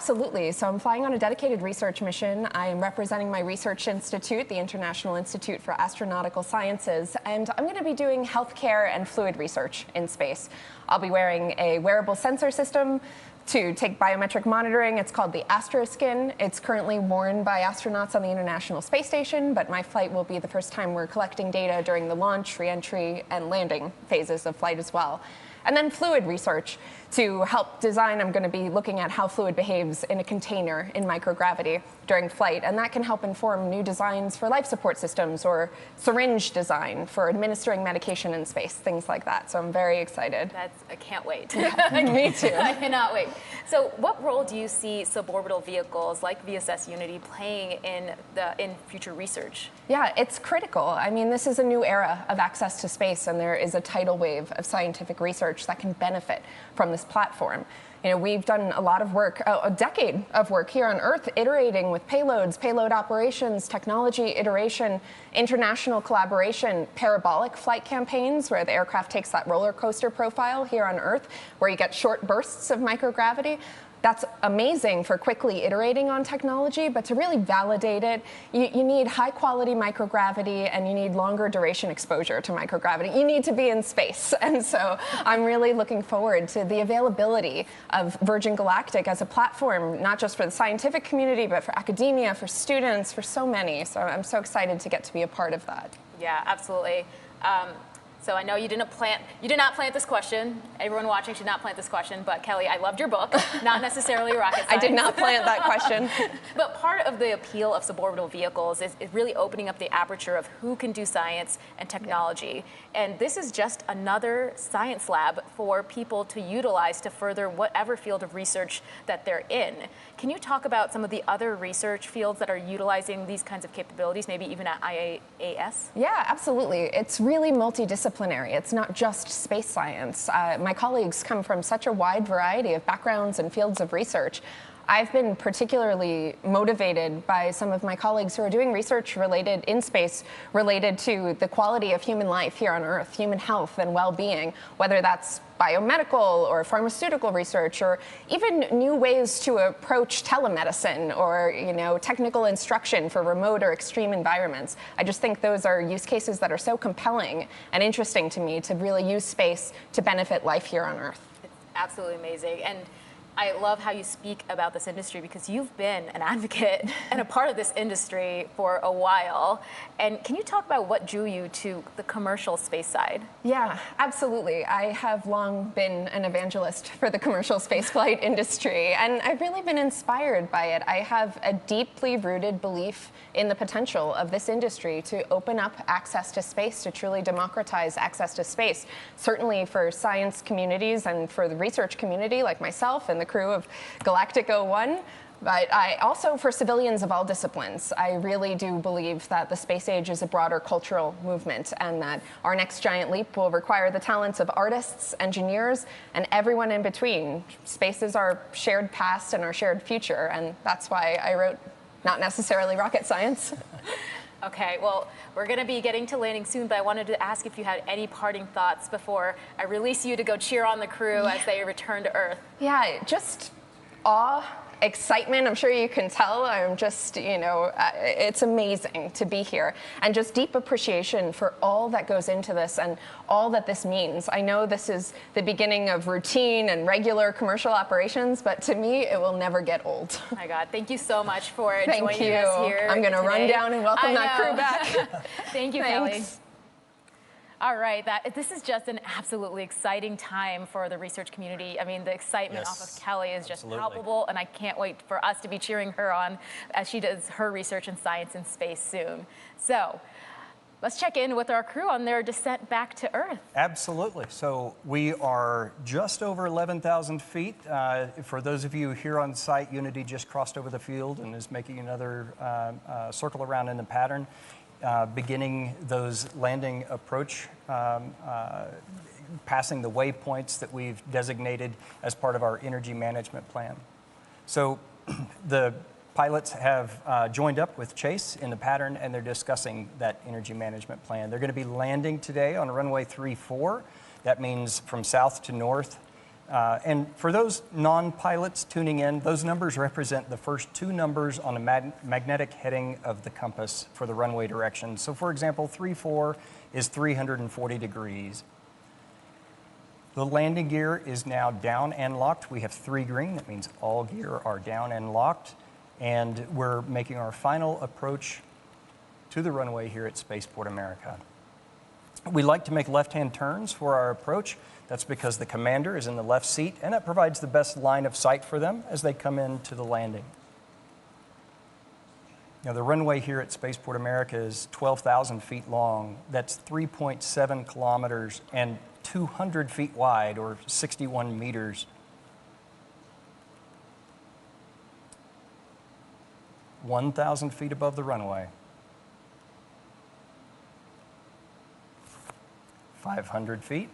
absolutely. So I'm flying on a dedicated research mission. I'm representing my research institute, the International Institute for Astronautical Sciences, and I'm going to be doing healthcare and fluid research in space. I'll be wearing a wearable sensor system to take biometric monitoring. It's called the Astroskin. It's currently worn by astronauts on the International Space Station, but my flight will be the first time we're collecting data during the launch, re-entry, and landing phases of flight as well. And then fluid research. To help design, I'm going to be looking at how fluid behaves in a container in microgravity during flight, and that can help inform new designs for life support systems or syringe design for administering medication in space, things like that. So I'm very excited. I can't wait. Me too. I cannot wait. So what role do you see suborbital vehicles like VSS Unity playing in future research? Yeah, it's critical. I mean, this is a new era of access to space, and there is a tidal wave of scientific research that can benefit from this platform. You know, we've done a lot of work, a decade of work here on Earth, iterating with payloads, payload operations, technology iteration, international collaboration, parabolic flight campaigns where the aircraft takes that roller coaster profile here on Earth, where you get short bursts of microgravity. That's amazing for quickly iterating on technology, but to really validate it, you need high-quality microgravity and you need longer duration exposure to microgravity. You need to be in space. And so I'm really looking forward to the availability of Virgin Galactic as a platform, not just for the scientific community, but for academia, for students, for so many. So I'm so excited to get to be a part of that. Yeah, absolutely. So I know you did not plant this question. Everyone watching should not plant this question, but Kelly, I loved your book, not necessarily rocket science. I did not plant that question. But part of the appeal of suborbital vehicles is really opening up the aperture of who can do science and technology. And this is just another science lab for people to utilize to further whatever field of research that they're in. Can you talk about some of the other research fields that are utilizing these kinds of capabilities, maybe even at IAAS? Yeah, absolutely. It's really multidisciplinary. It's not just space science. My colleagues come from such a wide variety of backgrounds and fields of research. I've been particularly motivated by some of my colleagues who are doing research related in space, related to the quality of human life here on Earth, human health and well-being, whether that's biomedical or pharmaceutical research, or even new ways to approach telemedicine or, you know, technical instruction for remote or extreme environments. I just think those are use cases that are so compelling and interesting to me to really use space to benefit life here on Earth. It's absolutely amazing. And I love how you speak about this industry because you've been an advocate and a part of this industry for a while. And can you talk about what drew you to the commercial space side? Yeah, absolutely. I have long been an evangelist for the commercial spaceflight industry, and I've really been inspired by it. I have a deeply rooted belief in the potential of this industry to open up access to space, to truly democratize access to space, certainly for science communities and for the research community like myself and the crew of Galactic 01, but also for civilians of all disciplines. I really do believe that the space age is a broader cultural movement and that our next giant leap will require the talents of artists, engineers, and everyone in between. Space is our shared past and our shared future, and that's why I wrote not necessarily rocket science. Okay, well, we're going to be getting to landing soon, but I wanted to ask if you had any parting thoughts before I release you to go cheer on the crew as they return to Earth. Yeah, just awe, excitement. I'm sure you can tell. I'm just, you know, it's amazing to be here. And just deep appreciation for all that goes into this and all that this means. I know this is the beginning of routine and regular commercial operations, but to me, it will never get old. Oh my God, thank you so much for joining us here. I'm going to run down and welcome that crew back. Thank you, Kelly. All right, this is just an absolutely exciting time for the research community. I mean, the excitement off of Kelly is just palpable, and I can't wait for us to be cheering her on as she does her research in science and space soon. So let's check in with our crew on their descent back to Earth. Absolutely. So we are just over 11,000 feet. For those of you here on site, Unity just crossed over the field and is making another circle around in the pattern. Beginning those landing approach, passing the waypoints that we've designated as part of our energy management plan. So the pilots have joined up with Chase in the pattern, and they're discussing that energy management plan. They're going to be landing today on runway 34. That means from south to north, And for those non-pilots tuning in, those numbers represent the first two numbers on a magnetic heading of the compass for the runway direction. So for example, 34 is 340 degrees. The landing gear is now down and locked. We have 3 green, that means all gear are down and locked. And we're making our final approach to the runway here at Spaceport America. We like to make left-hand turns for our approach. That's because the commander is in the left seat, and that provides the best line of sight for them as they come into the landing. Now, the runway here at Spaceport America is 12,000 feet long. That's 3.7 kilometers and 200 feet wide, or 61 meters. (1,000 feet above the runway. 500 feet.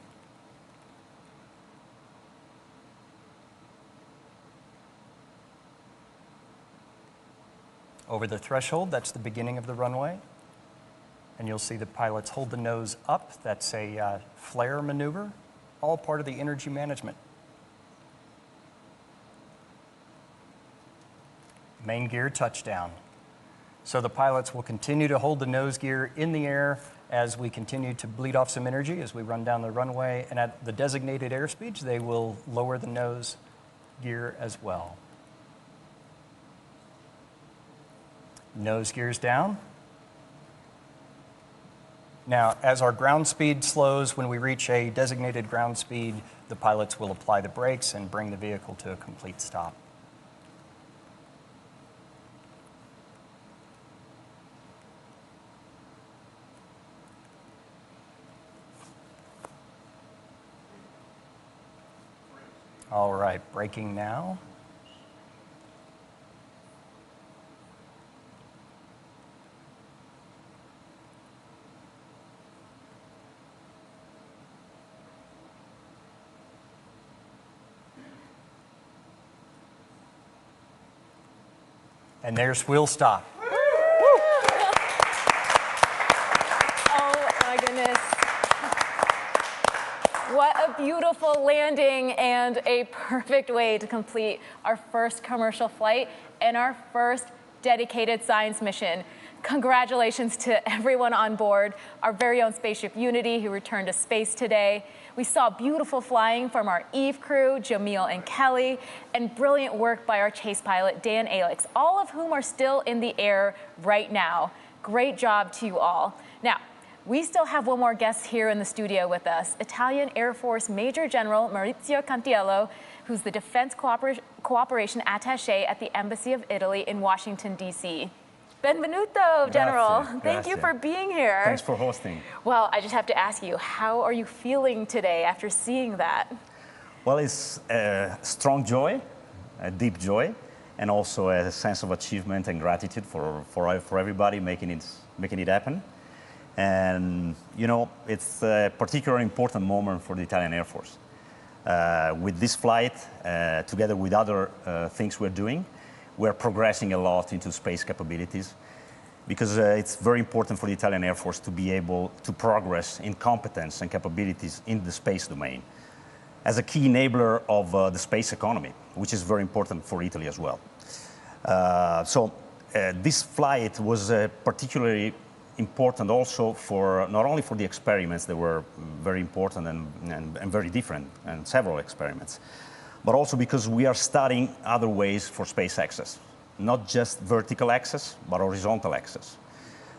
Over the threshold, that's the beginning of the runway. And you'll see the pilots hold the nose up. That's a flare maneuver, all part of the energy management. Main gear touchdown. So the pilots will continue to hold the nose gear in the air as we continue to bleed off some energy as we run down the runway. And at the designated airspeeds, they will lower the nose gear as well. Nose gears down. Now, as our ground speed slows, when we reach a designated ground speed, the pilots will apply the brakes and bring the vehicle to a complete stop. All right, braking now. And there's wheel stop. Oh my goodness. What a beautiful landing and a perfect way to complete our first commercial flight and our first dedicated science mission. Congratulations to everyone on board, our very own spaceship Unity who returned to space today. We saw beautiful flying from our Eve crew, Jamil and Kelly, and brilliant work by our chase pilot, Dan Alex, all of whom are still in the air right now. Great job to you all. Now, we still have one more guest here in the studio with us, Italian Air Force Major General Maurizio Cantiello, who's the Defense Cooperation Attaché at the Embassy of Italy in Washington, D.C. Benvenuto, General. Grazie, Thank you grazie. for being here. Thanks for hosting. Well, I just have to ask you, how are you feeling today after seeing that? Well, it's a strong joy, a deep joy, and also a sense of achievement and gratitude for everybody making it happen. And, you know, it's a particularly important moment for the Italian Air Force. With this flight, together with other things we're doing, we're progressing a lot into space capabilities because it's very important for the Italian Air Force to be able to progress in competence and capabilities in the space domain as a key enabler of the space economy, which is very important for Italy as well. So this flight was particularly important also for not only for the experiments that were very important and very different, and several experiments, but also because we are studying other ways for space access, not just vertical access, but horizontal access.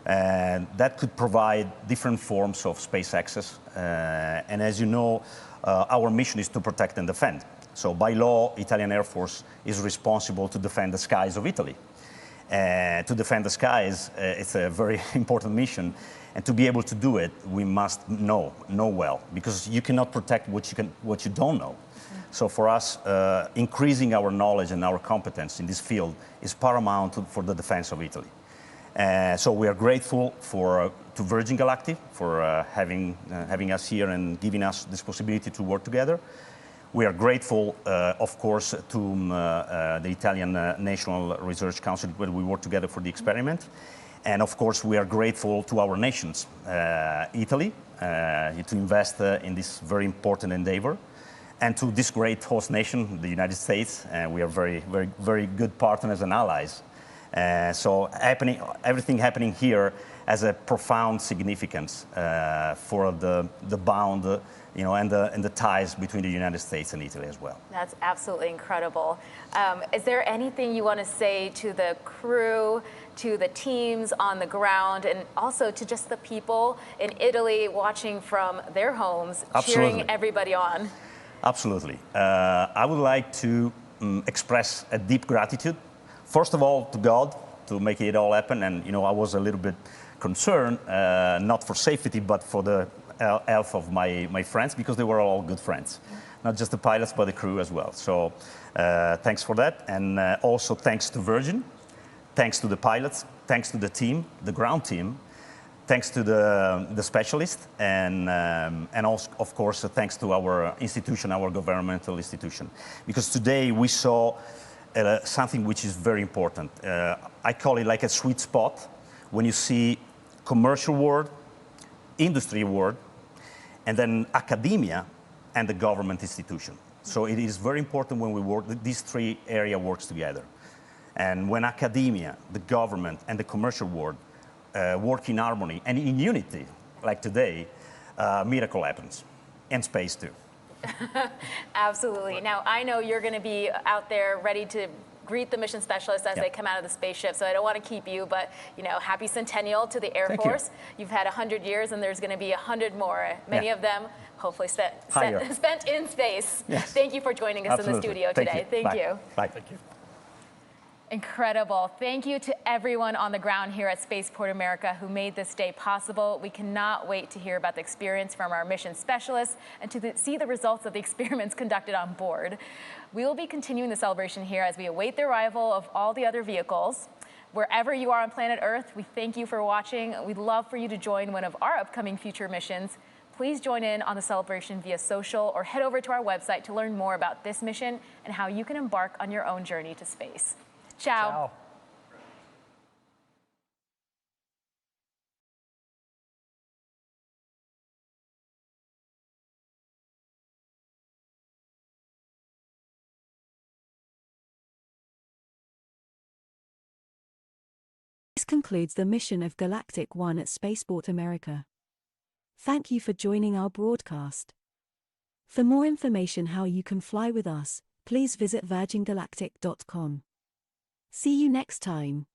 And that could provide different forms of space access. And as you know, our mission is to protect and defend. So by law, Italian Air Force is responsible to defend the skies of Italy. To defend the skies, it's a very important mission. And to be able to do it, we must know well, because you cannot protect what you don't know. So for us, increasing our knowledge and our competence in this field is paramount for the defense of Italy. So we are grateful to Virgin Galactic for having us here and giving us this possibility to work together. We are grateful, of course, to the Italian National Research Council, where we work together for the experiment. And of course, we are grateful to our nations, Italy, to invest in this very important endeavor. and to this great host nation, the United States. We are very, very, very good partners and allies. So everything happening here has a profound significance for the bond, and the ties between the United States and Italy as well. That's absolutely incredible. Is there anything you want to say to the crew, to the teams on the ground, and also to just the people in Italy watching from their homes, Absolutely. cheering everybody on? Absolutely. I would like to express a deep gratitude, first of all, to God, to make it all happen. And, I was a little bit concerned, not for safety, but for the health of my friends, because they were all good friends. Not just the pilots, but the crew as well. So thanks for that. And also thanks to Virgin, thanks to the pilots, thanks to the team, the ground team, thanks to the specialist, and also, of course, thanks to our institution, our governmental institution. Because today we saw something which is very important. I call it like a sweet spot when you see commercial world, industry world, and then academia and the government institution. So it is very important when we work, these three areas works together. And when academia, the government, and the commercial world work in harmony and in unity, like today, miracle happens. And space too. Absolutely. Now, I know you're going to be out there ready to greet the mission specialists as they come out of the spaceship, so I don't want to keep you, but happy centennial to the Air Force. You've had 100 years, and there's going to be 100 more. Many of them hopefully spent in space. Yes. Thank you for joining us in the studio today. Thank you. Bye. Thank you. Incredible. Thank you to everyone on the ground here at Spaceport America who made this day possible. We cannot wait to hear about the experience from our mission specialists and to see the results of the experiments conducted on board. We will be continuing the celebration here as we await the arrival of all the other vehicles. Wherever you are on planet Earth, we thank you for watching. We'd love for you to join one of our upcoming future missions. Please join in on the celebration via social or head over to our website to learn more about this mission and how you can embark on your own journey to space. Ciao. Ciao. This concludes the mission of Galactic 1 at Spaceport America. Thank you for joining our broadcast. For more information how you can fly with us, please visit virgingalactic.com. See you next time.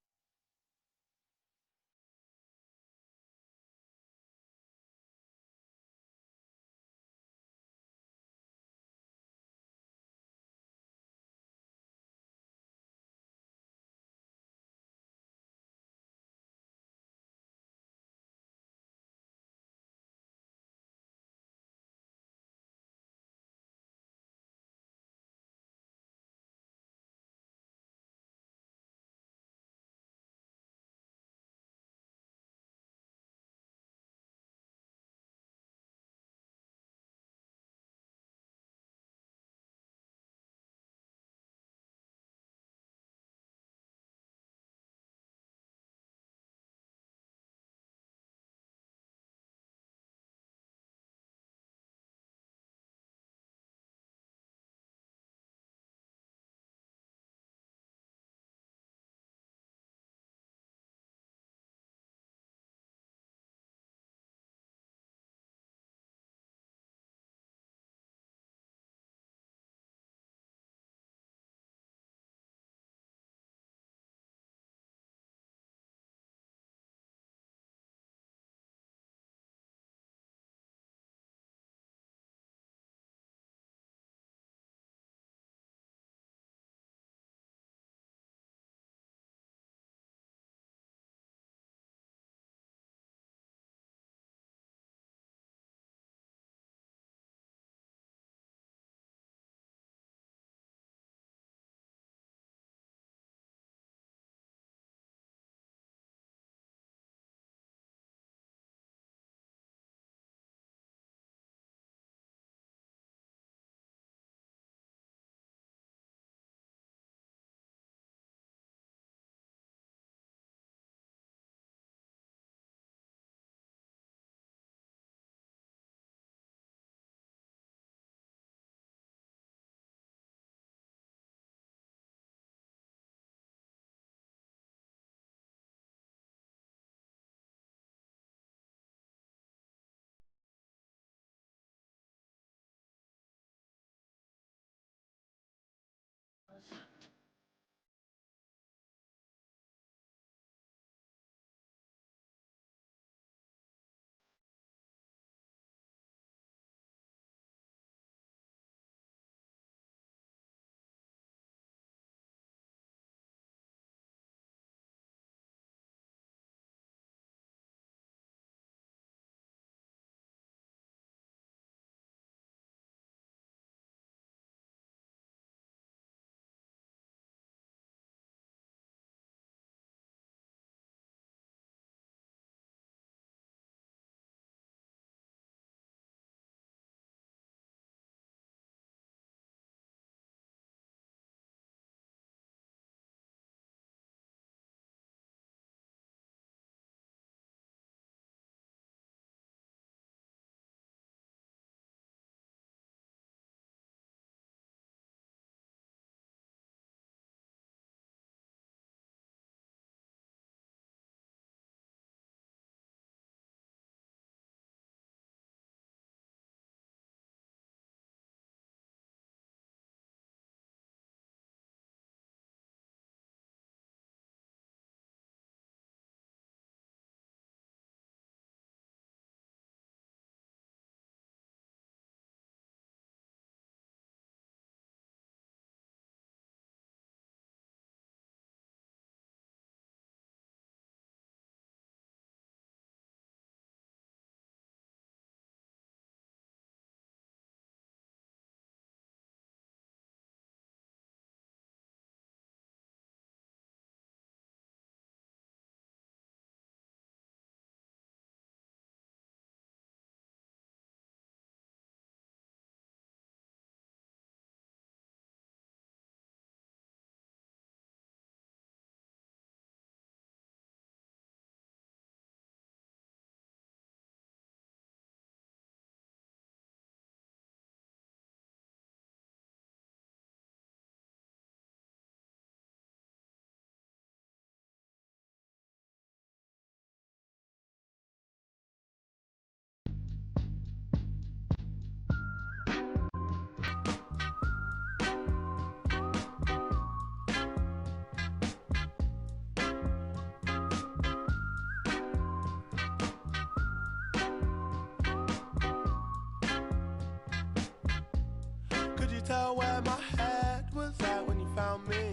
tell where my head was at when you found me?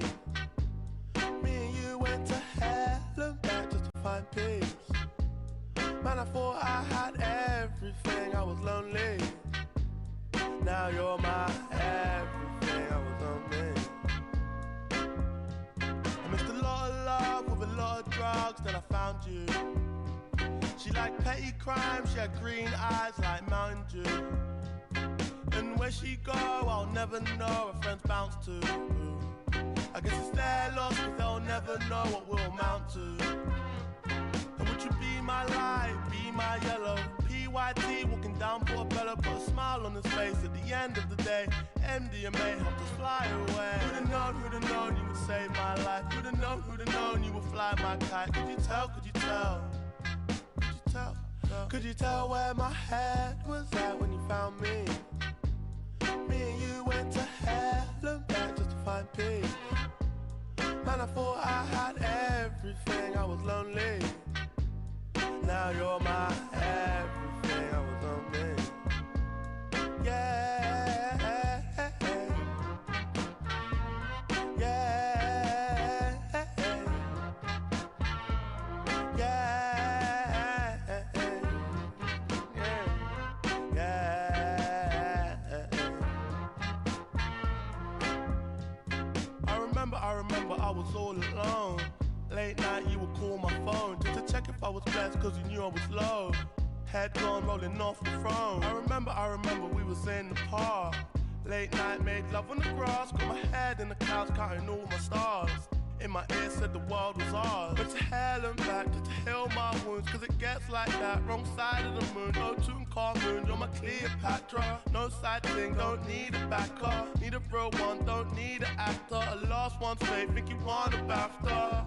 Me and you went to hell and back just to find peace. Man, I thought I had everything, I was lonely. Now you're my everything, I was lonely. I missed a lot of love with a lot of drugs, then I found you. She liked petty crime, she had green eyes like Mountain Dew. And where she go, I'll never know, her friends bounce to. I guess it's their loss, cause they'll never know what we'll amount to. And would you be my light, be my yellow? PYT walking down Portobello, put a smile on his face at the end of the day. MDMA helped us fly away. Who'd have known you would save my life? Who'd have known you would fly my kite? Could you tell, could you tell? Could you tell? Could you tell where my head was at when you found me? Me and you went to hell and back just to find peace. Man, I thought I had everything, I was lonely. Now you're my everything, I was lonely. Yeah, yeah, yeah, I remember I was all alone. Late night you would call my phone just to check if I was blessed, cause you knew I was low. Head gone rolling off the throne. I remember we was in the park. Late night made love on the grass, got my head in the clouds counting all my stars. In my ear said the world was ours. Went to hell and back just to heal my wounds, cause it gets like that. Wrong side of the moon, no Tutankhamun, you're my Cleopatra. No side thing, don't need a backer. Need a real one, don't need an actor. A last one say, think you want a BAFTA.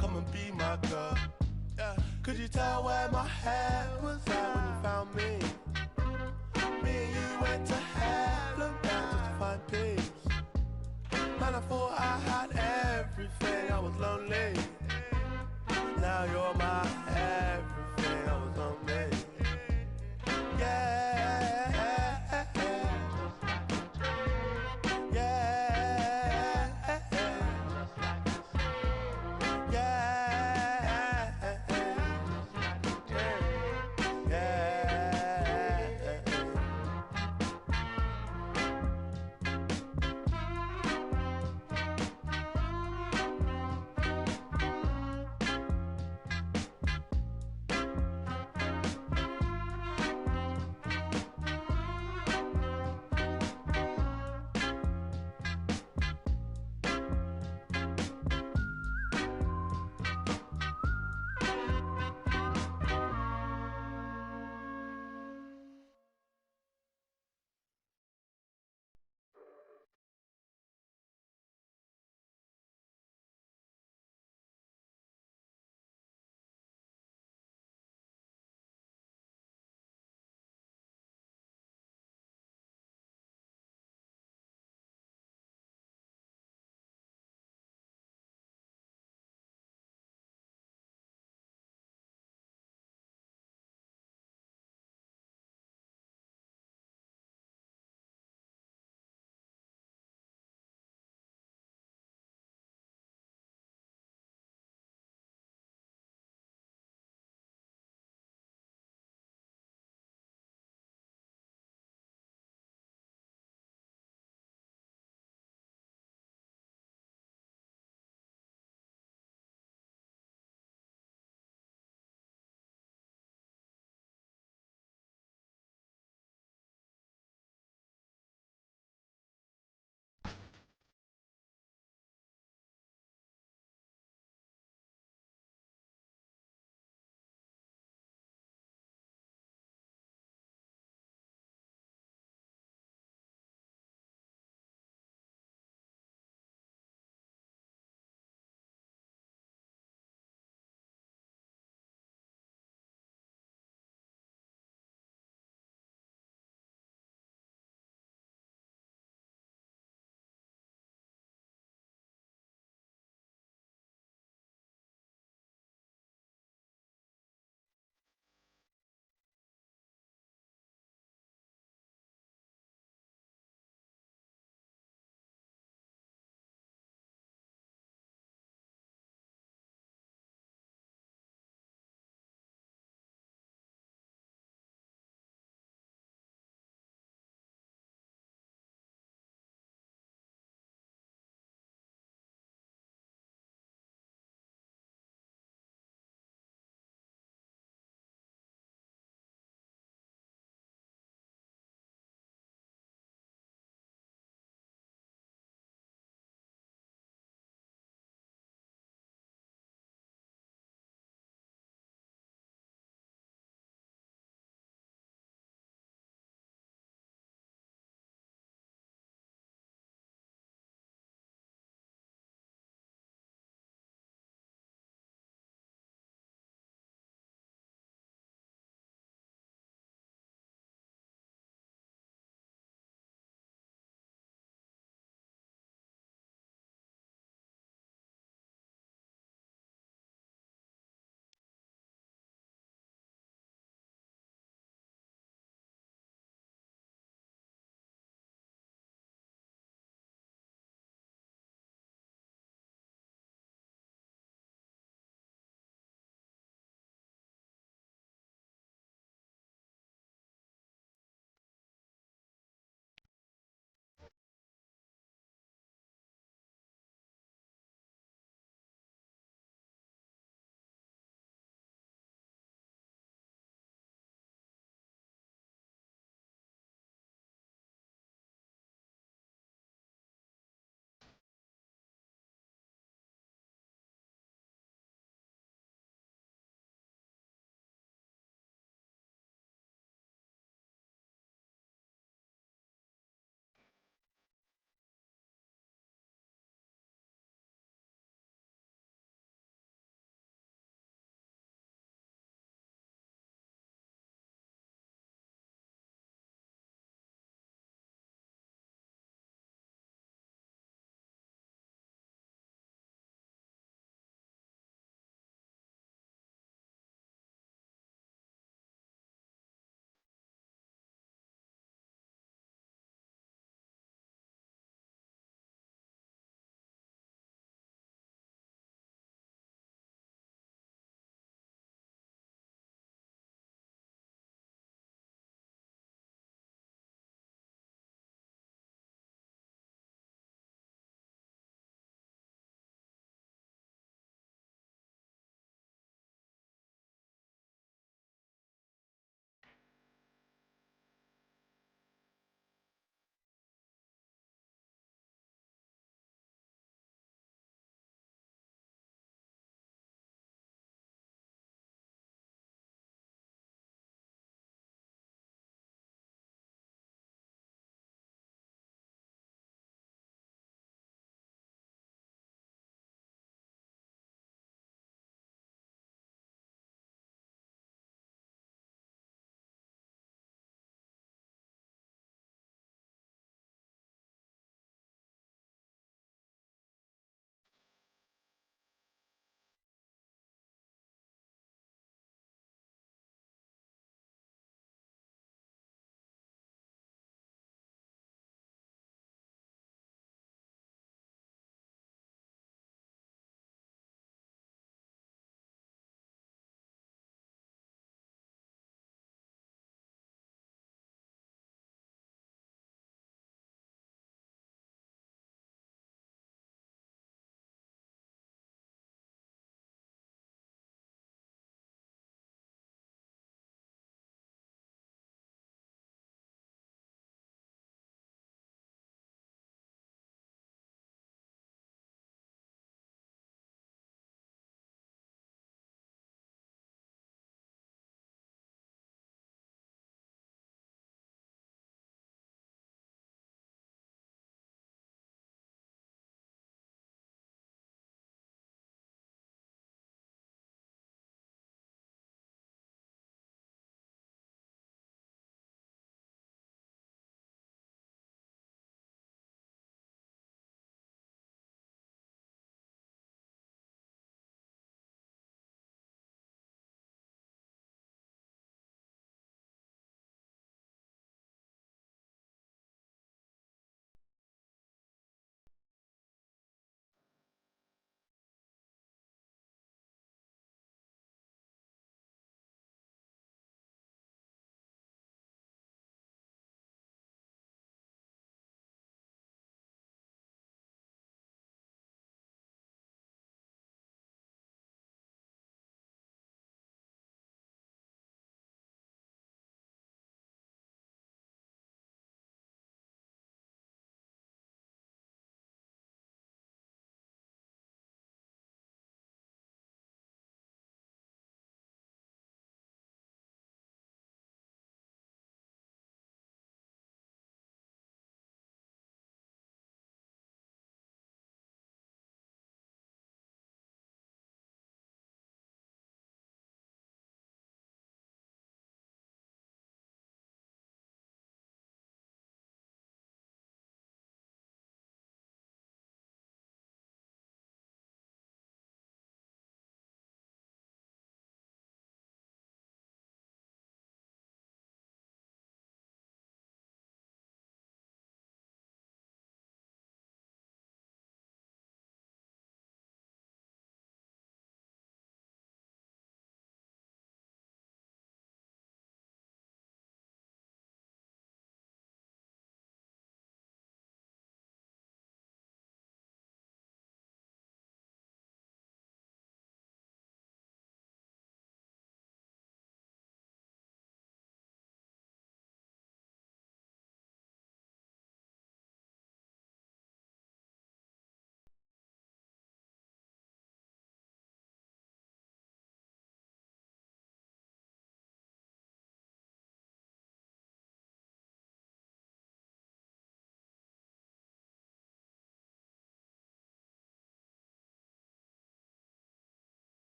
Come and be my girl. Yeah. Could you tell where my head was at when you found me? Me and you went to hell and back just to find peace. Man, I thought I had everything, I was lonely. Now you're my